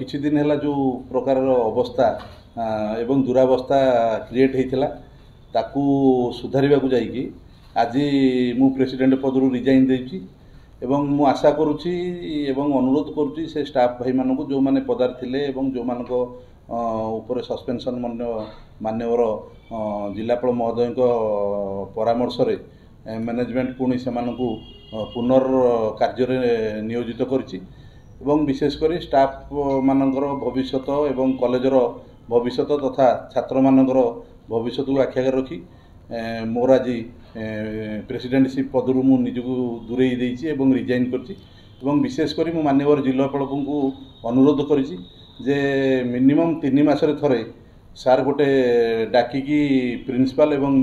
किछि दिन है जो प्रकार अवस्था एवं दुरावस्था क्रिएट होता ताकू सुधारिबा को जाइकी आज मु प्रेसिडेंट पदरू रिजाइन देछि एवं मु आशा करुछि एवं अनुरोध करुछि से स्टाफ भाई मानक जो माने पदार थिले एवं जो मानक ऊपर सस्पेंशन मान्यवर जिलापाल महोदय परामर्श रे मैनेजमेंट पुणी से पुनर् कार्य नियोजित करिछि एवं विशेषकर स्टाफ मानकर भविष्यत एवं कॉलेजर भविष्यत तथा छात्र मानकर भविष्यत को आख्यागर रखी मोर आज प्रेसिडेंटशिप पदरू मु निजको दूरेई देइछि एवं रिजाइन करछि एवं विशेषकर मु मान्यवर जिलापाल को अनुरोध करिछि जे मिनिमम 3 मासरे थरे सार गोटे डाकिकी प्रिंसिपल एवं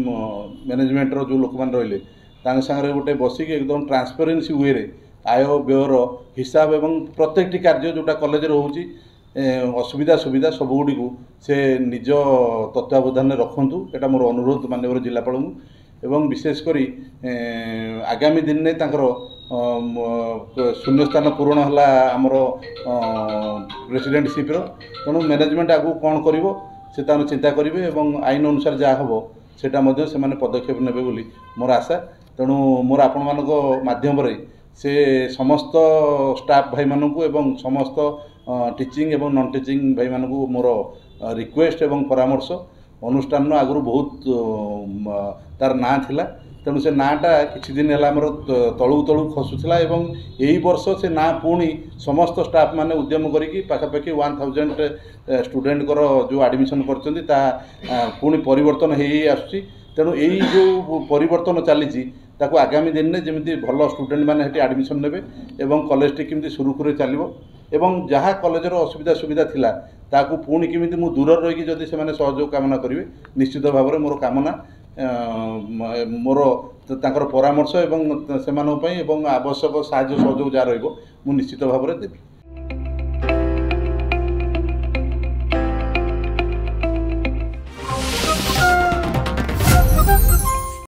मैनेजमेंट रो जो लोक मान रहिले तांग संगे गोटे बसिक एकदम ट्रांसपेरेंसी वे रे आय व्ययर हिसाब एवं प्रत्येक कार्य जोटा कॉलेज रोचे असुविधा सुविधा सबुगुड़ी से निज तत्वावधान रखु एटा मोर अनुरोध माननीय जिलापाल एवं विशेषकर आगामी दिन में शून्य स्थान पूरण है आमर प्रेसिडेंटशिप तेणु मैनेजमेंट आगु कौन कर चिंता करेंगे एवं आईन अनुसार जहाँ हम सेटा से पदक्षेप नेबे बोली मोर आशा तेणु मोर आपण मानक माध्यम से समस्त स्टाफ भाई मानू एवं समस्त टीचिंग एवं नॉन टीचिंग भाई मानू मोर रिक्वेस्ट एवं परामर्श अनुष्ठान आगु बहुत तार ना थिला तेणु से नाटा किछि दिन है आमर तलू तलू खसुला एवं यही वर्ष से ना पुणी समस्त स्टाफ माने उद्यम करी पाखापाखि 1000 स्टूडेंट जो एडमिशन कर पुणी परिवर्तन हो आसुची तेणु यही जो परिवर्तन चली ताकू आगामी दिन में जमी भल स्टूडेंट मैंने एडमिशन नेबे एवं कॉलेज टी केमती सुरुखुरे चलो एवं जहाँ कॉलेजर असुविधा सुविधा थिला ताकू पुणी केमी मु दूर रही जदि से सहयोग कामना करेंगे निश्चित भाव में मोर कामना मोर तांकर परामर्श एवं से आवश्यक साहाय्य सहयोग जहाँ रही निश्चित भाव में देवी।